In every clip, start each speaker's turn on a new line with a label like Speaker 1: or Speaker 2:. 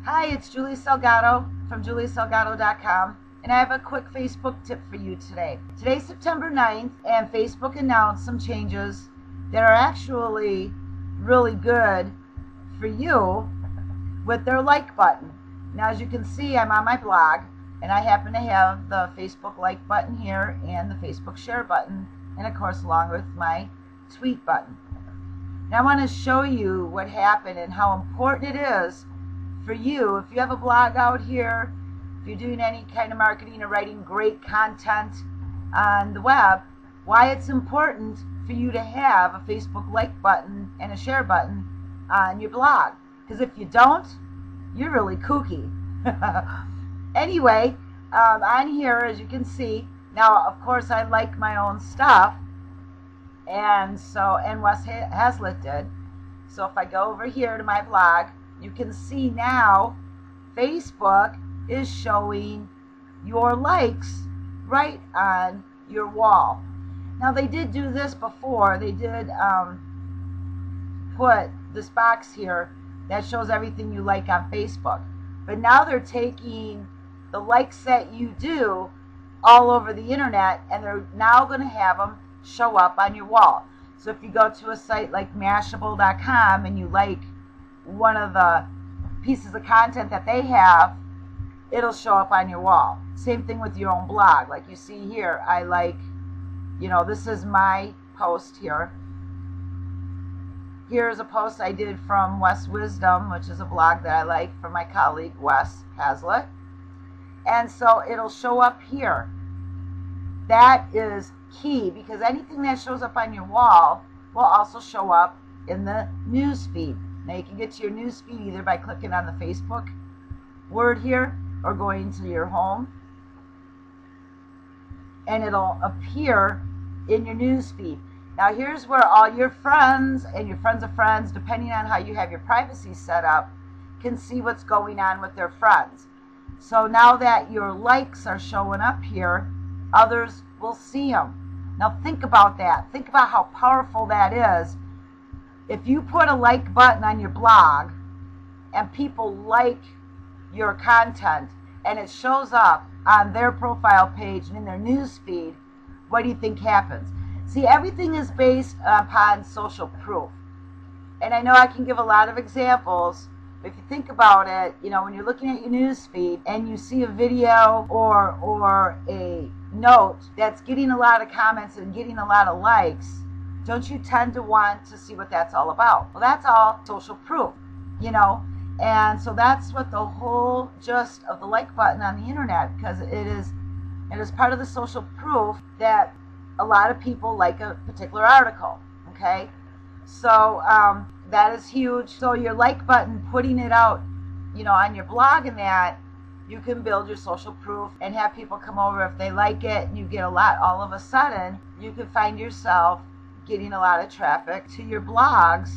Speaker 1: Hi, it's Julie Salgado from juliesalgado.com, and I have a quick Facebook tip for you today. Today's September 9th, and Facebook announced some changes that are actually really good for you with their like button. Now, as you can see, I'm on my blog, and I happen to have the Facebook like button here and the Facebook share button, and of course along with my tweet button. Now I want to show you what happened and how important it is for you, if you have a blog out here, if you're doing any kind of marketing or writing great content on the web, why it's important for you to have a Facebook like button and a share button on your blog. Because if you don't, you're really kooky. Anyway, on here, as you can see, now of course I like my own stuff, and Wes Hazlitt did. So if I go over here to my blog, you can see now Facebook is showing your likes right on your wall. Now they did do this before. They did put this box here that shows everything you like on Facebook. But now they're taking the likes that you do all over the internet, and they're now going to have them show up on your wall. So if you go to a site like Mashable.com and you like one of the pieces of content that they have, it'll show up on your wall. Same thing with your own blog. Like you see here, I like, this is my post here. Here's a post I did from Wes Wisdom, which is a blog that I like, from my colleague Wes Hazlitt. And so it'll show up here. That is key, because anything that shows up on your wall will also show up in the news feed. Now you can get to your news feed either by clicking on the Facebook word here or going to your home, and it'll appear in your news feed. Now here's where all your friends and your friends of friends, depending on how you have your privacy set up, can see what's going on with their friends. So now that your likes are showing up here, others will see them. Now think about that. Think about how powerful that is. If you put a like button on your blog and people like your content and it shows up on their profile page and in their news feed, what do you think happens? See, everything is based upon social proof. And I know I can give a lot of examples, but if you think about it, when you're looking at your news feed and you see a video or a note that's getting a lot of comments and getting a lot of likes, don't you tend to want to see what that's all about? Well, that's all social proof, and so that's what the whole gist of the like button on the internet, because it is part of the social proof that a lot of people like a particular article. Okay, so that is huge. So your like button, putting it out, on your blog, and that you can build your social proof and have people come over if they like it, and you get a lot. All of a sudden, you can find yourself getting a lot of traffic to your blogs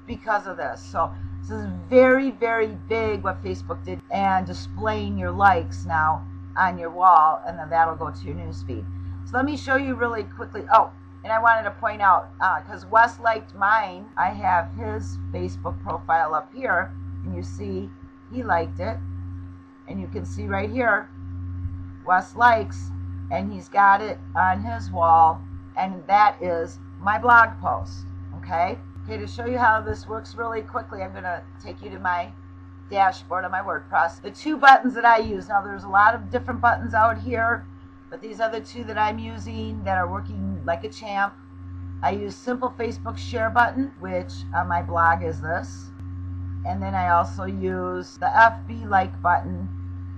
Speaker 1: because of this. So this is very, very big what Facebook did, and displaying your likes now on your wall, and then that'll go to your newsfeed. So let me show you really quickly. Oh, and I wanted to point out, because Wes liked mine, I have his Facebook profile up here, and you see he liked it, and you can see right here, Wes likes, and he's got it on his wall, and that is my blog post. Okay, to show you how this works really quickly, I'm going to take you to my dashboard on my WordPress. The two buttons that I use, now there's a lot of different buttons out here, but these are the two that I'm using that are working like a champ. I use simple Facebook share button, which on my blog is this, and then I also use the FB like button,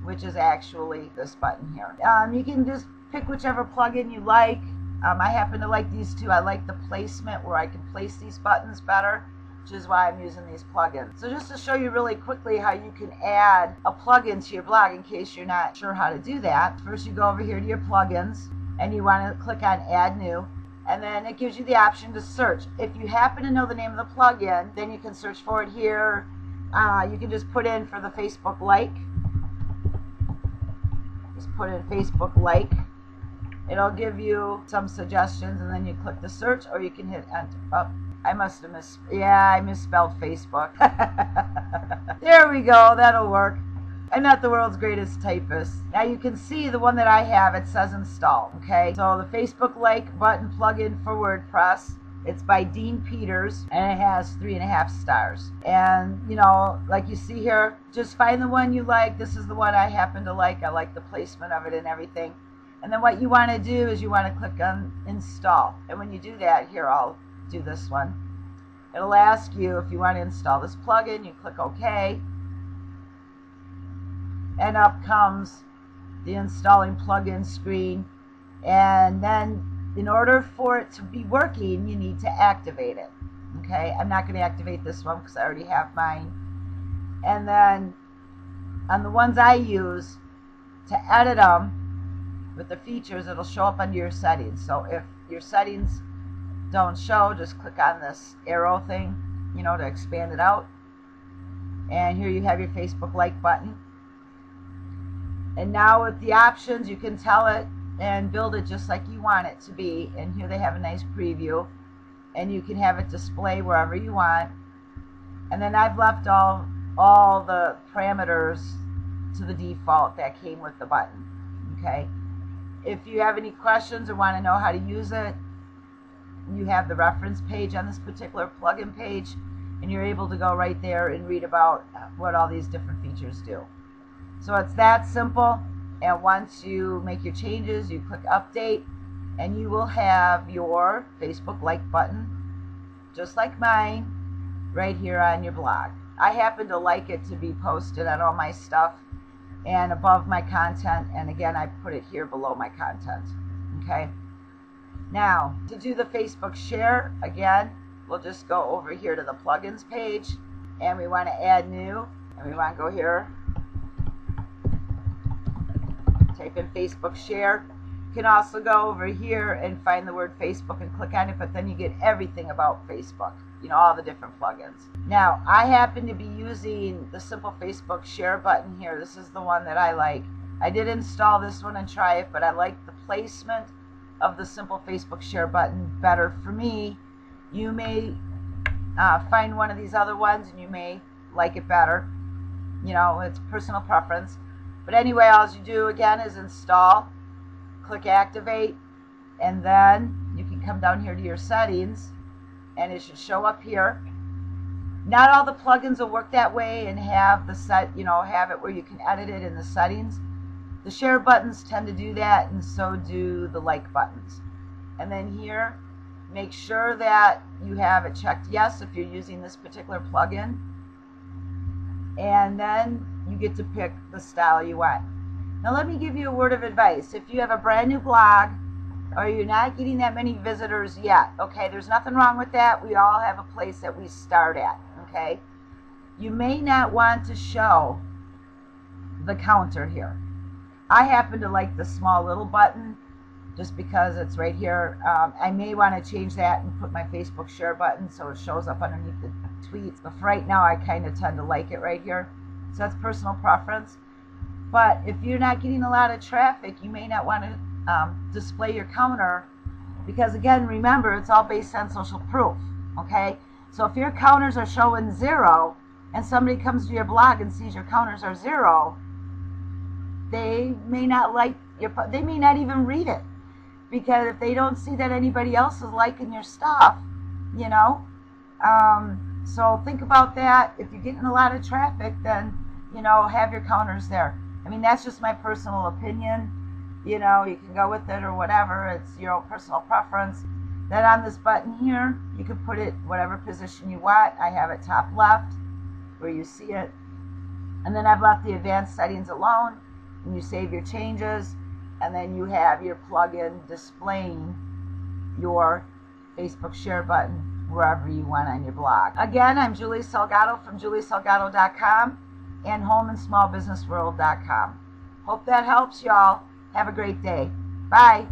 Speaker 1: which is actually this button here. You can just pick whichever plugin you like. I happen to like these two. I like the placement where I can place these buttons better, which is why I'm using these plugins. So just to show you really quickly how you can add a plugin to your blog in case you're not sure how to do that. First you go over here to your plugins, and you want to click on Add New, and then it gives you the option to search. If you happen to know the name of the plugin, then you can search for it here. You can just put in for the Facebook like. Just put in Facebook like. It'll give you some suggestions, and then you click the search, or you can hit enter. Oh, I must have I misspelled Facebook. There we go, that'll work. I'm not the world's greatest typist. Now you can see the one that I have, it says install, okay? So the Facebook like button plugin for WordPress, it's by Dean Peters, and it has 3.5 stars. And, you know, like you see here, just find the one you like. This is the one I happen to like. I like the placement of it and everything. And then what you want to do is you want to click on install. And when you do that, here, I'll do this one. It'll ask you if you want to install this plugin. You click OK. And up comes the installing plugin screen. And then in order for it to be working, you need to activate it. Okay, I'm not going to activate this one because I already have mine. And then on the ones I use, to edit them with the features, it'll show up under your settings. So if your settings don't show, just click on this arrow thing, you know, to expand it out. And here you have your Facebook like button. And now with the options, you can tell it and build it just like you want it to be. And here they have a nice preview. And you can have it display wherever you want. And then I've left all the parameters to the default that came with the button. Okay. If you have any questions or want to know how to use it, you have the reference page on this particular plugin page. And you're able to go right there and read about what all these different features do. So it's that simple, and once you make your changes, you click update, and you will have your Facebook like button, just like mine, right here on your blog. I happen to like it to be posted on all my stuff and above my content, and again, I put it here below my content. Okay. Now, to do the Facebook share, again, we'll just go over here to the plugins page, and we want to add new, and we want to go here. Type in Facebook share. You can also go over here and find the word Facebook and click on it, but then you get everything about Facebook, you know, all the different plugins. Now, I happen to be using the simple Facebook share button here. This is the one that I like. I did install this one and try it, but I like the placement of the simple Facebook share button better for me. You may find one of these other ones and you may like it better. You know, it's personal preference. But anyway, all you do again is install, click activate, and then you can come down here to your settings, and it should show up here. Not all the plugins will work that way and have have it where you can edit it in the settings. The share buttons tend to do that, and so do the like buttons. And then here, make sure that you have it checked yes if you're using this particular plugin. And then you get to pick the style you want. Now let me give you a word of advice. If you have a brand new blog or you're not getting that many visitors yet, okay, there's nothing wrong with that. We all have a place that we start at, okay? You may not want to show the counter here. I happen to like the small little button just because it's right here. I may want to change that and put my Facebook share button so it shows up underneath the tweets. But for right now, I kind of tend to like it right here. So that's personal preference. But if you're not getting a lot of traffic, you may not want to display your counter because, again, remember, it's all based on social proof, okay? So if your counters are showing 0 and somebody comes to your blog and sees your counters are 0, they may not like they may not even read it because if they don't see that anybody else is liking your stuff, you know. So think about that. If you're getting a lot of traffic, then, you know, have your counters there. I mean, that's just my personal opinion. You know, you can go with it or whatever. It's your own personal preference. Then on this button here, you can put it whatever position you want. I have it top left where you see it. And then I've left the advanced settings alone. And you save your changes. And then you have your plugin displaying your Facebook share button wherever you want on your blog. Again, I'm Julie Salgado from juliesalgado.com and homeandsmallbusinessworld.com. Hope that helps y'all. Have a great day. Bye.